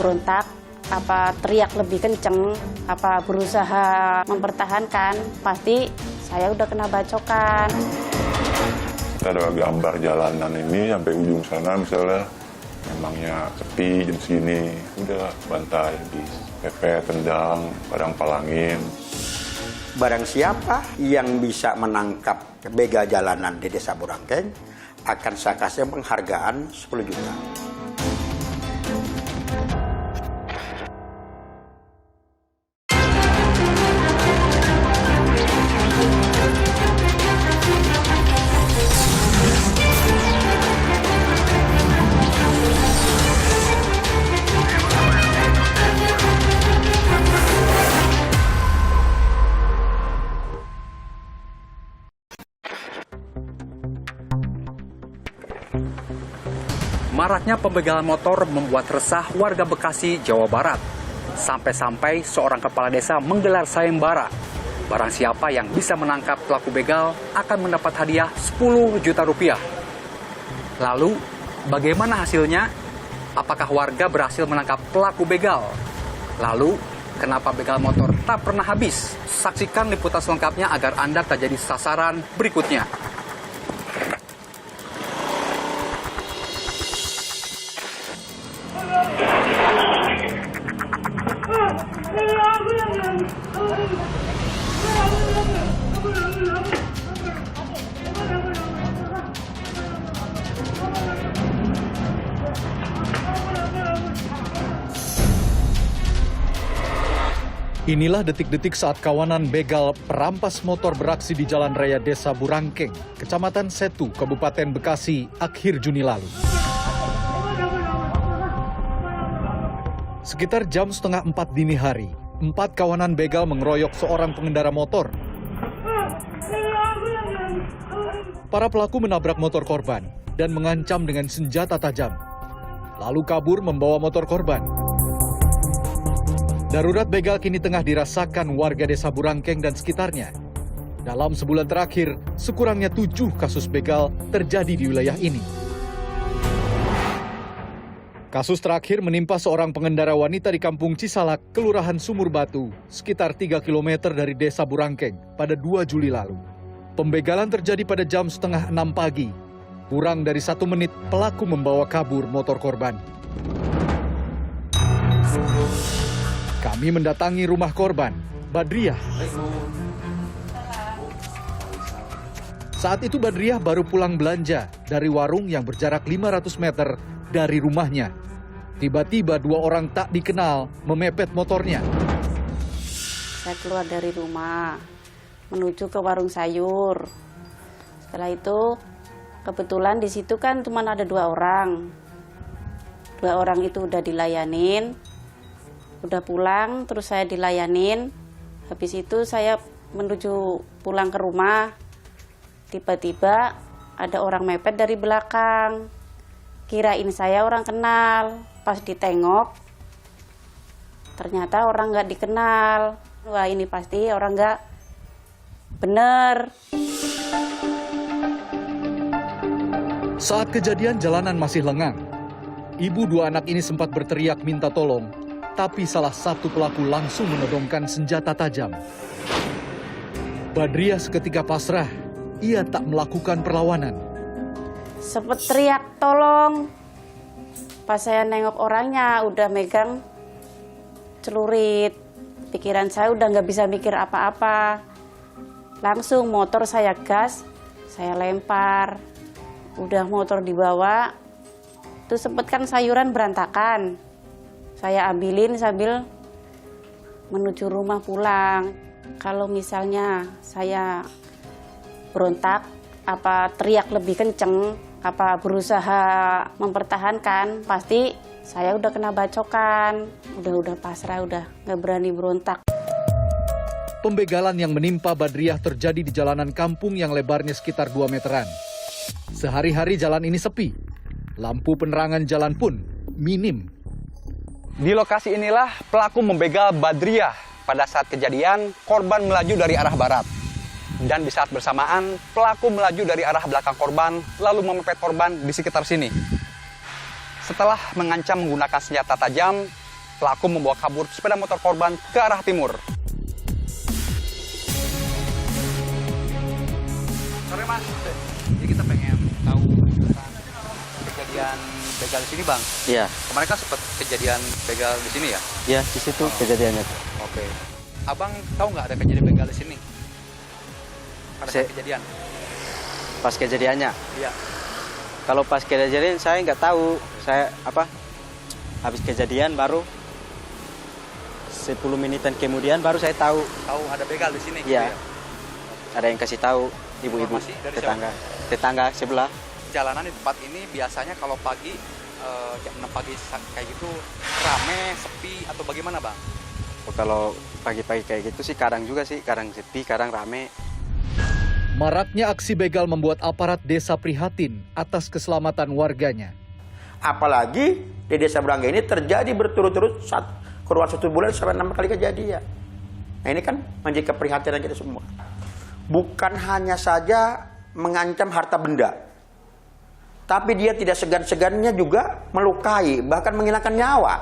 berontak, apa teriak lebih kenceng, apa berusaha mempertahankan, pasti saya udah kena bacokan. Kita ada gambar jalanan ini sampai ujung sana, misalnya memangnya sepi jam segini, udah bantai, dipepet, tendang, kadang palangin. Barang siapa yang bisa menangkap begal jalanan di Desa Burangkeng akan saya kasih penghargaan 10 juta. Maraknya pembegalan motor membuat resah warga Bekasi, Jawa Barat. Sampai-sampai seorang kepala desa menggelar sayembara. Barang siapa yang bisa menangkap pelaku begal akan mendapat hadiah 10 juta rupiah. Lalu, bagaimana hasilnya? Apakah warga berhasil menangkap pelaku begal? Lalu, kenapa begal motor tak pernah habis? Saksikan liputan selengkapnya agar Anda tak jadi sasaran berikutnya. Inilah detik-detik saat kawanan begal perampas motor beraksi di Jalan Raya Desa Burangkeng, Kecamatan Setu, Kabupaten Bekasi, akhir Juni lalu. Sekitar jam setengah 4 dini hari, 4 kawanan begal mengeroyok seorang pengendara motor. Para pelaku menabrak motor korban dan mengancam dengan senjata tajam, lalu kabur membawa motor korban. Darurat begal kini tengah dirasakan warga Desa Burangkeng dan sekitarnya. Dalam sebulan terakhir, sekurangnya 7 kasus begal terjadi di wilayah ini. Kasus terakhir menimpa seorang pengendara wanita di Kampung Cisalak, Kelurahan Sumur Batu, sekitar 3 km dari Desa Burangkeng pada 2 Juli lalu. Pembegalan terjadi pada jam setengah 6 pagi. Kurang dari 1 menit, pelaku membawa kabur motor korban. Kami mendatangi rumah korban, Badriah. Saat itu Badriah baru pulang belanja dari warung yang berjarak 500 meter dari rumahnya. Tiba-tiba 2 orang tak dikenal memepet motornya. Saya keluar dari rumah, menuju ke warung sayur. Setelah itu, kebetulan di situ kan cuma ada 2 orang. 2 orang itu udah dilayanin. Udah pulang, terus saya dilayanin. Habis itu saya menuju pulang ke rumah. Tiba-tiba ada orang mepet dari belakang. Kirain saya orang kenal. Pas ditengok, ternyata orang nggak dikenal. Wah, ini pasti orang nggak bener. Saat kejadian jalanan masih lengang. Ibu 2 anak ini sempat berteriak minta tolong. Tapi salah satu pelaku langsung menodongkan senjata tajam. Badriah seketika pasrah, ia tak melakukan perlawanan. Sempet teriak tolong. Pas saya nengok orangnya udah megang celurit. Pikiran saya udah nggak bisa mikir apa-apa. Langsung motor saya gas, saya lempar. Udah motor dibawa, itu sempet kan sayuran berantakan. Saya ambilin sambil menuju rumah pulang. Kalau misalnya saya berontak, apa teriak lebih kenceng, apa berusaha mempertahankan, pasti saya udah kena bacokan. Udah pasrah, udah nggak berani berontak. Pembegalan yang menimpa Badriah terjadi di jalanan kampung yang lebarnya sekitar 2 meteran. Sehari-hari jalan ini sepi. Lampu penerangan jalan pun minim. Di lokasi inilah pelaku membegal Badriah. Pada saat kejadian, korban melaju dari arah barat. Dan di saat bersamaan, pelaku melaju dari arah belakang korban, lalu memepet korban di sekitar sini. Setelah mengancam menggunakan senjata tajam, pelaku membawa kabur sepeda motor korban ke arah timur. Sore Mas, jadi kita pengen tahu tentang kejadian begal di sini Bang. Iya, Kemarin kan sempat kejadian begal di sini ya? ya di situ kejadiannya. Oke. Abang tahu nggak ada kejadian begal di sini? Pada saat Se- kejadian? Pas kejadiannya. Iya. Kalau pas kejadian saya nggak tahu. Saya habis kejadian baru 10 menitan kemudian baru saya tahu. Tahu ada begal di sini? Iya. Gitu ya? Ada yang kasih tahu ibu-ibu Informasi dari tetangga sebelah. Jalanan di tempat ini biasanya kalau pagi jam 6 pagi kayak gitu rame, sepi atau bagaimana Bang? Kalau pagi-pagi kayak gitu sih kadang juga sih, kadang sepi, kadang rame. Maraknya aksi begal membuat aparat desa prihatin atas keselamatan warganya. Apalagi di Desa Burangkeng ini terjadi berturut-turut kurang 1 bulan sampai 6 kali kejadian. Nah ini kan menjadi keprihatinan kita semua. Bukan hanya saja mengancam harta benda, tapi dia tidak segan-segannya juga melukai, bahkan menghilangkan nyawa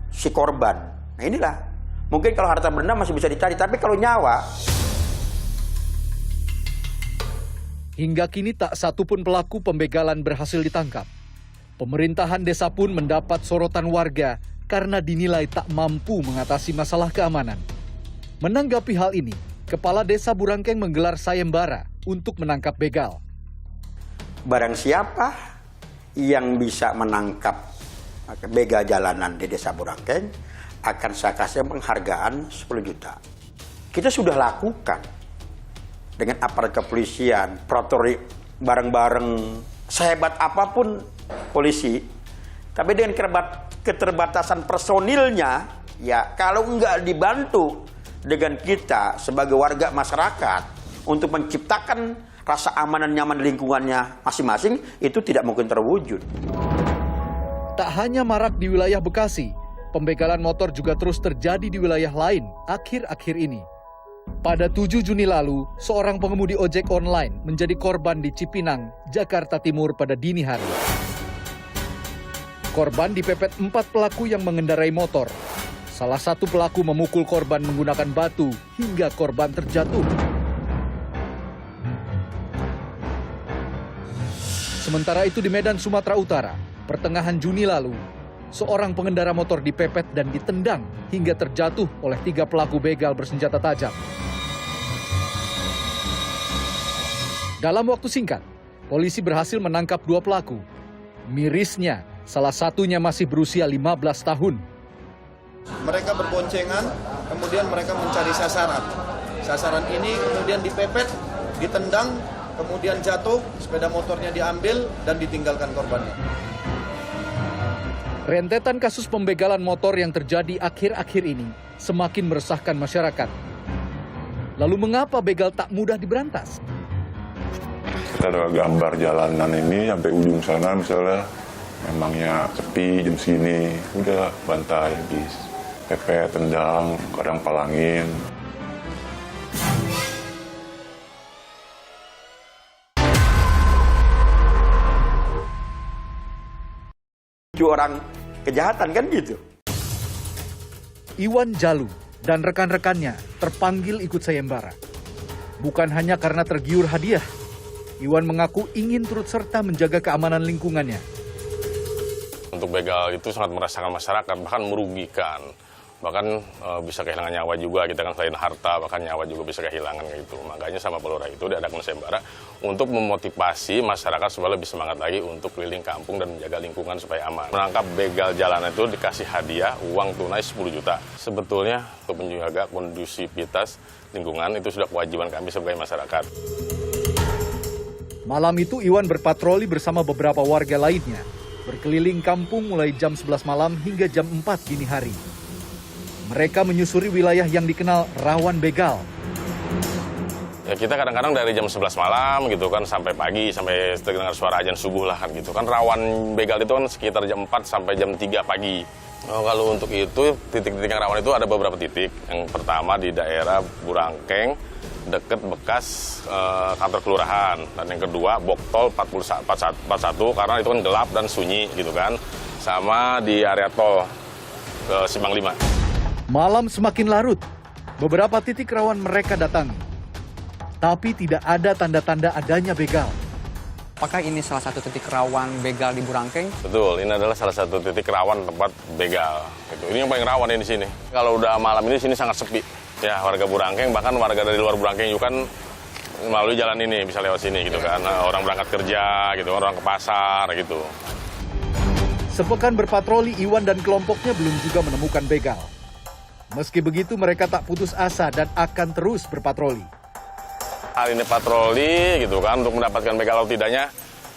si korban. Nah inilah, mungkin kalau harta benda masih bisa dicari, tapi kalau nyawa... Hingga kini tak satu pun pelaku pembegalan berhasil ditangkap. Pemerintahan desa pun mendapat sorotan warga karena dinilai tak mampu mengatasi masalah keamanan. Menanggapi hal ini, Kepala Desa Burangkeng menggelar sayembara untuk menangkap begal. Barang siapa yang bisa menangkap begal jalanan di Desa Burangkeng akan saya kasih penghargaan 10 juta. Kita sudah lakukan dengan aparat kepolisian, patroli bareng-bareng, sehebat apapun polisi, tapi dengan keterbatasan personilnya, ya kalau nggak dibantu dengan kita sebagai warga masyarakat untuk menciptakan rasa aman dan nyaman di lingkungannya masing-masing, itu tidak mungkin terwujud. Tak hanya marak di wilayah Bekasi, pembegalan motor juga terus terjadi di wilayah lain akhir-akhir ini. Pada 7 Juni lalu, seorang pengemudi ojek online menjadi korban di Cipinang, Jakarta Timur pada dini hari. Korban dipepet 4 pelaku yang mengendarai motor. Salah satu pelaku memukul korban menggunakan batu hingga korban terjatuh. Sementara itu di Medan, Sumatera Utara, pertengahan Juni lalu, seorang pengendara motor dipepet dan ditendang hingga terjatuh oleh 3 pelaku begal bersenjata tajam. Dalam waktu singkat, polisi berhasil menangkap 2 pelaku. Mirisnya, salah satunya masih berusia 15 tahun. Mereka berboncengan, kemudian mereka mencari sasaran. Sasaran ini kemudian dipepet, ditendang, kemudian jatuh, sepeda motornya diambil dan ditinggalkan korbannya. Rentetan kasus pembegalan motor yang terjadi akhir-akhir ini semakin meresahkan masyarakat. Lalu mengapa begal tak mudah diberantas? Kita ada gambar jalanan ini sampai ujung sana misalnya, memangnya sepi jam segini, udah bantai habis. Pepet, tendang, kadang palangin. Orang kejahatan kan gitu. Iwan Jalu dan rekan-rekannya terpanggil ikut sayembara. Bukan hanya karena tergiur hadiah, Iwan mengaku ingin turut serta menjaga keamanan lingkungannya. Untuk begal itu sangat merasakan masyarakat, bahkan merugikan. Bahkan bisa kehilangan nyawa juga, kita kan selain harta, bahkan nyawa juga bisa kehilangan gitu. Makanya sama Pelura itu diadakan sayembara untuk memotivasi masyarakat supaya lebih semangat lagi untuk keliling kampung dan menjaga lingkungan supaya aman. Menangkap begal jalanan itu dikasih hadiah uang tunai 10 juta. Sebetulnya untuk menjaga kondusivitas lingkungan itu sudah kewajiban kami sebagai masyarakat. Malam itu Iwan berpatroli bersama beberapa warga lainnya, berkeliling kampung mulai jam 11 malam hingga jam 4 dini hari. Mereka menyusuri wilayah yang dikenal rawan begal. Ya kita kadang-kadang dari jam 11 malam gitu kan sampai pagi, sampai dengar suara azan subuh lah kan gitu kan. Rawan begal itu kan sekitar jam 4 sampai jam 3 pagi. Kalau untuk itu, titik-titik yang rawan itu ada beberapa titik. Yang pertama di daerah Burangkeng, deket bekas kantor kelurahan. Dan yang kedua, Boktol 41, karena itu kan gelap dan sunyi gitu kan. Sama di area tol. ke Simpang 5. Malam semakin larut, beberapa titik rawan mereka datangi. Tapi tidak ada tanda-tanda adanya begal. Apakah ini salah satu titik rawan begal di Burangkeng? Betul, ini adalah salah satu titik rawan tempat begal. Gitu. Ini yang paling rawan ini di sini. Kalau udah malam ini sini sangat sepi. Ya, warga Burangkeng, bahkan warga dari luar Burangkeng juga kan melalui jalan ini bisa lewat sini gitu kan. Orang berangkat kerja gitu, orang ke pasar gitu. Sepekan berpatroli, Iwan dan kelompoknya belum juga menemukan begal. Meski begitu, mereka tak putus asa dan akan terus berpatroli. Hari ini patroli gitu kan untuk mendapatkan begal atau tidaknya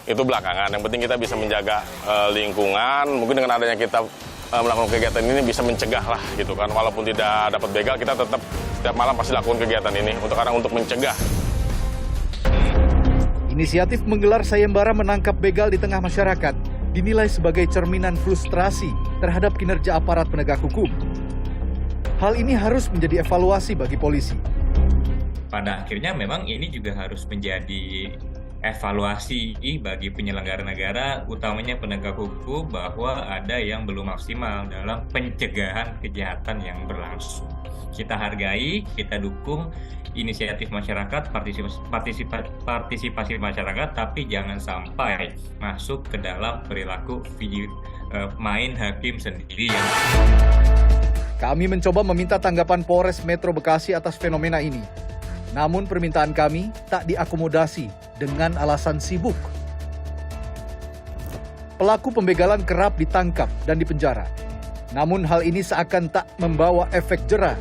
itu belakangan. Yang penting kita bisa menjaga lingkungan. Mungkin dengan adanya kita melakukan kegiatan ini bisa mencegah lah gitu kan. Walaupun tidak dapat begal, kita tetap setiap malam pasti lakukan kegiatan ini untuk mencegah. Inisiatif menggelar sayembara menangkap begal di tengah masyarakat dinilai sebagai cerminan frustrasi terhadap kinerja aparat penegak hukum. Hal ini harus menjadi evaluasi bagi polisi. Pada akhirnya memang ini juga harus menjadi evaluasi bagi penyelenggara negara, utamanya penegak hukum, bahwa ada yang belum maksimal dalam pencegahan kejahatan yang berlangsung. Kita hargai, kita dukung inisiatif masyarakat, partisipasi masyarakat, tapi jangan sampai masuk ke dalam perilaku main hakim sendiri. Kami mencoba meminta tanggapan Polres Metro Bekasi atas fenomena ini. Namun permintaan kami tak diakomodasi dengan alasan sibuk. Pelaku pembegalan kerap ditangkap dan dipenjara. Namun hal ini seakan tak membawa efek jera.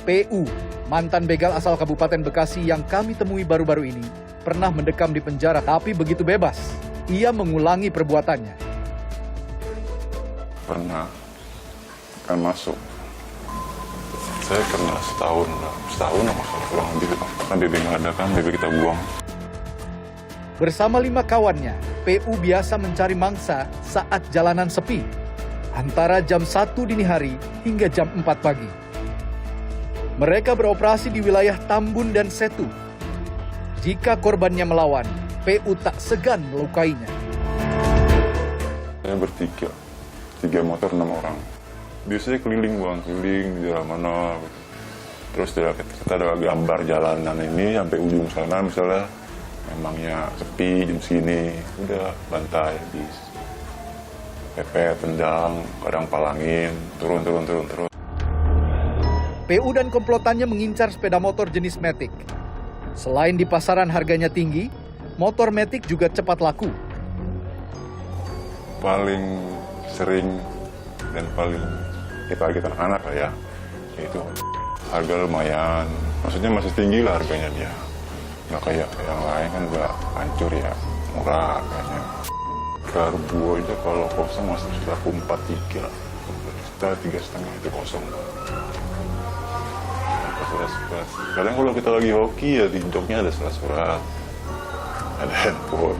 PU, mantan begal asal Kabupaten Bekasi yang kami temui baru-baru ini, pernah mendekam di penjara tapi begitu bebas. Ia mengulangi perbuatannya. Pernah kan masuk. Saya kena setahun lah masalah kurang lebih. Kan BB nggak ada kan, BB kita buang. Bersama 5 kawannya, PU biasa mencari mangsa saat jalanan sepi, antara jam 1 dini hari hingga jam 4 pagi. Mereka beroperasi di wilayah Tambun dan Setu. Jika korbannya melawan, PU tak segan melukainya. Saya bertiga, 3 motor 6 orang. Biasanya keliling di daerah mana. Gitu. Terus kita ada gambar jalanan ini sampai ujung sana, misalnya memangnya sepi jam segini, udah bantai habis. Pepet, tendang, kadang palangin, turun. PU dan komplotannya mengincar sepeda motor jenis Matic. Selain di pasaran harganya tinggi, motor Matic juga cepat laku. Paling sering dan paling kita anak lah ya, itu harga lumayan, maksudnya masih tinggi lah harganya dia, nggak kayak yang lain kan udah hancur ya, murah kayaknya. Karbu aja kalau kosong masih laku 4,3, kita 3,5 itu kosong. Surat-surat. Kadang kalau kita lagi hoki ya di joknya ada surat-surat, ada handphone.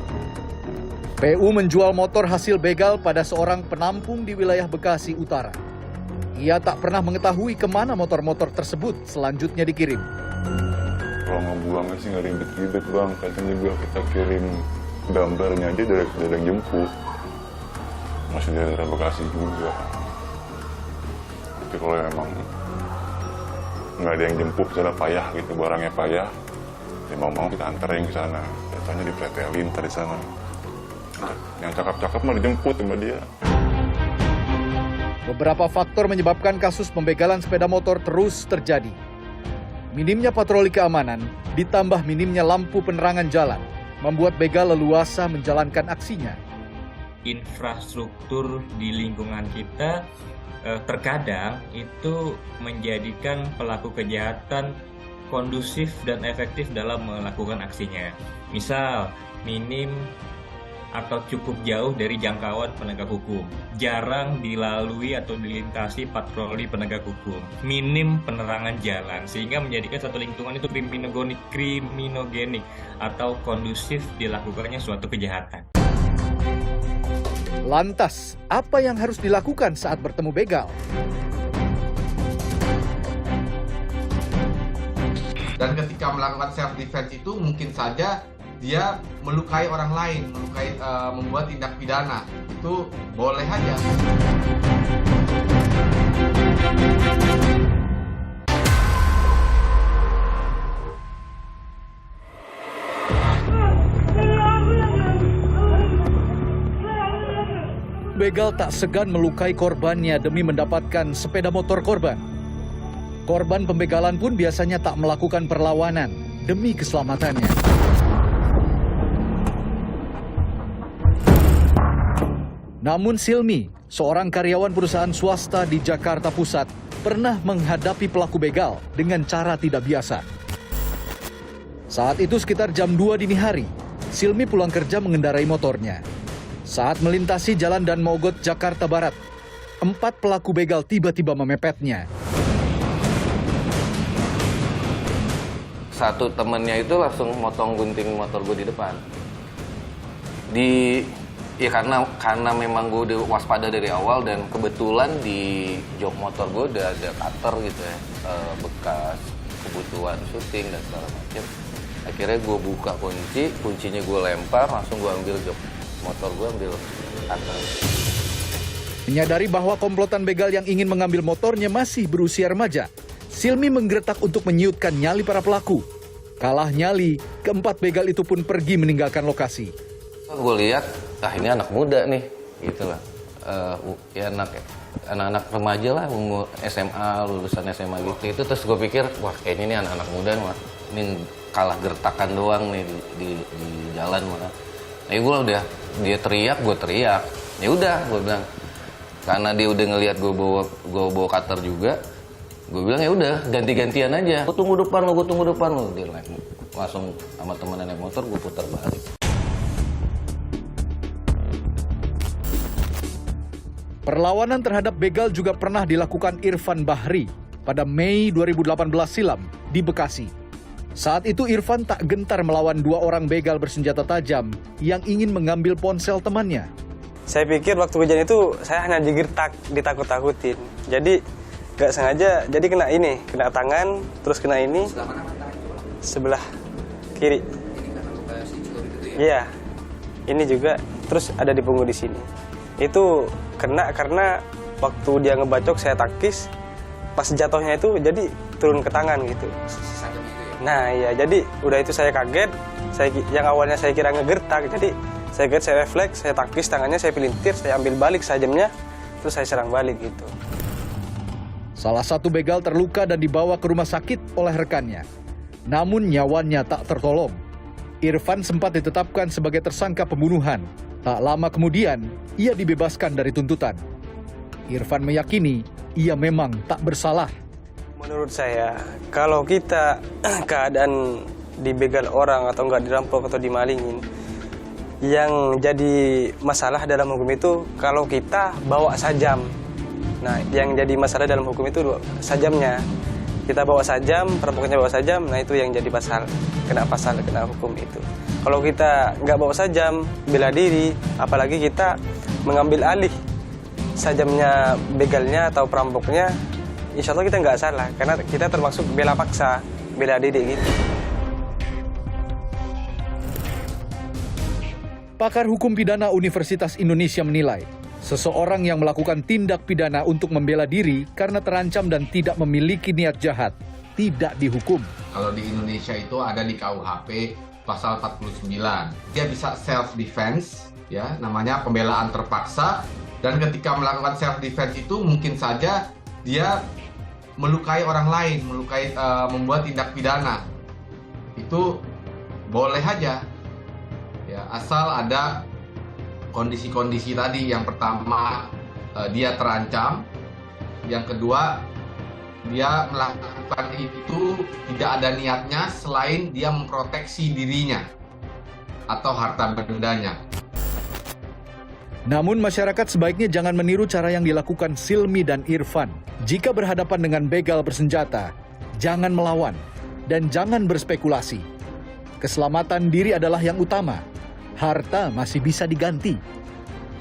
PU menjual motor hasil begal pada seorang penampung di wilayah Bekasi Utara. Ia tak pernah mengetahui kemana motor-motor tersebut selanjutnya dikirim. Kalau ngebuangnya sih nggak ribet-ribet bang, katanya juga kita kirim gambarnya aja dari yang jemput. Masih dari daerah Bekasi juga. Tapi kalau emang nggak ada yang jemput, misalnya payah gitu, barangnya payah, ya mau kita anterin ke sana. Datanya dipretelin tadi sana. Yang cakep-cakep mah dijemput sama dia. Beberapa faktor menyebabkan kasus pembegalan sepeda motor terus terjadi. Minimnya patroli keamanan, ditambah minimnya lampu penerangan jalan, membuat begal leluasa menjalankan aksinya. Infrastruktur di lingkungan kita terkadang itu menjadikan pelaku kejahatan kondusif dan efektif dalam melakukan aksinya. Misal, minim atau cukup jauh dari jangkauan penegak hukum, jarang dilalui atau dilintasi patroli penegak hukum, minim penerangan jalan, sehingga menjadikan satu lingkungan itu kriminogenik atau kondusif dilakukannya suatu kejahatan. Lantas, apa yang harus dilakukan saat bertemu begal? Dan ketika melakukan self defense itu mungkin saja dia melukai orang lain, membuat tindak pidana, itu boleh aja. Begal tak segan melukai korbannya demi mendapatkan sepeda motor korban. Korban pembegalan pun biasanya tak melakukan perlawanan demi keselamatannya. Namun Silmi, seorang karyawan perusahaan swasta di Jakarta Pusat, pernah menghadapi pelaku begal dengan cara tidak biasa. Saat itu sekitar jam 2 dini hari, Silmi pulang kerja mengendarai motornya. Saat melintasi Jalan Dan Mogot, Jakarta Barat, 4 pelaku begal tiba-tiba memepetnya. Satu temennya itu langsung motong gunting motor gue di depan. Ya karena memang gue udah waspada dari awal dan kebetulan di jok motor gue udah ada cutter gitu ya, bekas kebutuhan syuting dan segala macam. Akhirnya gue buka kuncinya gue lempar, langsung gue ambil jok motor gue, ambil cutter. Menyadari bahwa komplotan begal yang ingin mengambil motornya masih berusia remaja, Silmi menggeretak untuk menyiutkan nyali para pelaku. Kalah nyali, keempat begal itu pun pergi meninggalkan lokasi. Gue lihat, ini anak muda nih, gitu lah. Ya anak-anak remaja lah, umur SMA, lulusan SMA gitu. Itu terus gue pikir, wah kayaknya ini anak-anak muda nih, ini kalah gertakan doang nih di jalan mah. Nah gue udah, dia teriak, gue teriak. Ya udah, gue bilang, karena dia udah ngelihat gue bawa cutter juga, gue bilang ya udah ganti-gantian aja. Gue tunggu depan lo. Dia langsung sama temen naik motor, gue putar balik. Perlawanan terhadap begal juga pernah dilakukan Irfan Bahri pada Mei 2018 silam di Bekasi. Saat itu Irfan tak gentar melawan 2 orang begal bersenjata tajam yang ingin mengambil ponsel temannya. Saya pikir waktu kejadian itu saya hanya digertak, ditakut-takutin. Jadi gak sengaja, jadi kena tangan, terus kena ini, sebelah kiri. Iya, ini juga, terus ada di punggung di sini. Itu kena karena waktu dia ngebacok saya takis, pas jatuhnya itu jadi turun ke tangan gitu. Nah iya, jadi udah itu saya kaget, yang awalnya saya kira ngegertak, jadi saya kaget, saya refleks, saya takis tangannya, saya pelintir, saya ambil balik sajamnya, terus saya serang balik gitu. Salah satu begal terluka dan dibawa ke rumah sakit oleh rekannya. Namun nyawanya tak tertolong. Irfan sempat ditetapkan sebagai tersangka pembunuhan. Tak lama kemudian, ia dibebaskan dari tuntutan. Irfan meyakini ia memang tak bersalah. Menurut saya, kalau kita keadaan dibegal orang atau enggak dirampok atau dimalingin, yang jadi masalah dalam hukum itu kalau kita bawa sajam. Nah, yang jadi masalah dalam hukum itu sajamnya. Kita bawa sajam, perampoknya bawa sajam, nah itu yang jadi pasal, kena hukum itu. Kalau kita nggak bawa sajam, bela diri, apalagi kita mengambil alih sajamnya begalnya atau perampoknya, insya Allah kita nggak salah, karena kita termasuk bela paksa, bela diri gitu. Pakar Hukum Pidana Universitas Indonesia menilai, seseorang yang melakukan tindak pidana untuk membela diri karena terancam dan tidak memiliki niat jahat, tidak dihukum. Kalau di Indonesia itu ada di KUHP pasal 49. Dia bisa self-defense, ya, namanya pembelaan terpaksa. Dan ketika melakukan self-defense itu mungkin saja dia melukai orang lain, membuat tindak pidana. Itu boleh aja, ya, asal ada kondisi-kondisi tadi. Yang pertama, dia terancam. Yang kedua, dia melakukan itu tidak ada niatnya selain dia memproteksi dirinya atau harta bendanya. Namun masyarakat sebaiknya jangan meniru cara yang dilakukan Silmi dan Irfan. Jika berhadapan dengan begal bersenjata, jangan melawan dan jangan berspekulasi. Keselamatan diri adalah yang utama. Harta masih bisa diganti.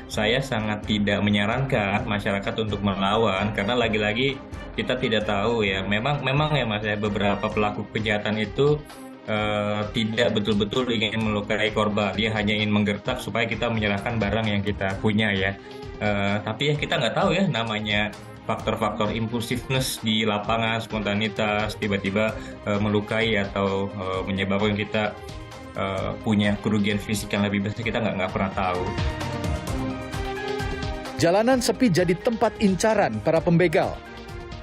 Saya sangat tidak menyarankan masyarakat untuk melawan karena lagi-lagi kita tidak tahu ya. Memang ya Mas ya, beberapa pelaku kejahatan itu tidak betul-betul ingin melukai korban. Dia hanya ingin menggertak supaya kita menyerahkan barang yang kita punya ya. Tapi ya kita nggak tahu ya, namanya faktor-faktor impulsiveness di lapangan, spontanitas, tiba-tiba melukai atau menyebabkan kita punya kerugian fisik yang lebih besar, kita nggak pernah tahu. Jalanan sepi jadi tempat incaran para pembegal.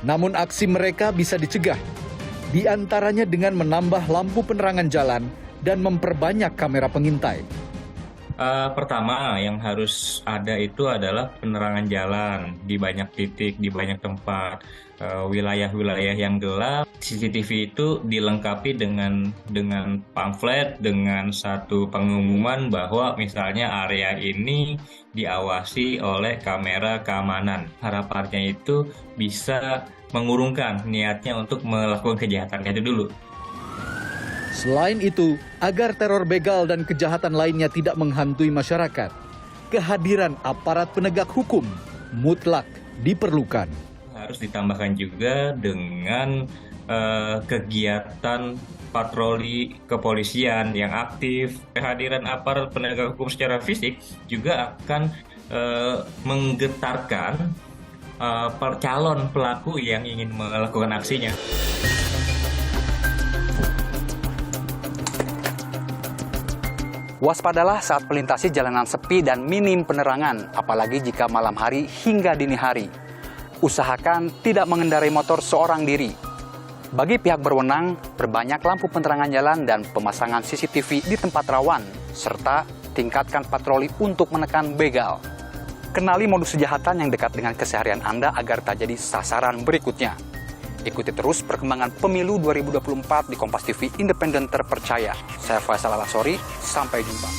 Namun aksi mereka bisa dicegah. Di antaranya dengan menambah lampu penerangan jalan dan memperbanyak kamera pengintai. Pertama yang harus ada itu adalah penerangan jalan di banyak titik, di banyak tempat. Wilayah-wilayah yang gelap, CCTV itu dilengkapi dengan pamflet, dengan satu pengumuman bahwa misalnya area ini diawasi oleh kamera keamanan. Harapannya itu bisa mengurungkan niatnya untuk melakukan kejahatan itu dulu. Selain itu, agar teror begal dan kejahatan lainnya tidak menghantui masyarakat, kehadiran aparat penegak hukum mutlak diperlukan. Harus ditambahkan juga dengan kegiatan patroli kepolisian yang aktif. Kehadiran aparat penegak hukum secara fisik juga akan menggetarkan calon pelaku yang ingin melakukan aksinya. Waspadalah saat melintasi jalanan sepi dan minim penerangan, apalagi jika malam hari hingga dini hari. Usahakan tidak mengendarai motor seorang diri. Bagi pihak berwenang, perbanyak lampu penerangan jalan dan pemasangan CCTV di tempat rawan, serta tingkatkan patroli untuk menekan begal. Kenali modus kejahatan yang dekat dengan keseharian Anda agar tak jadi sasaran berikutnya. Ikuti terus perkembangan pemilu 2024 di Kompas TV Independen Terpercaya. Saya Faisal Alasori, sampai jumpa.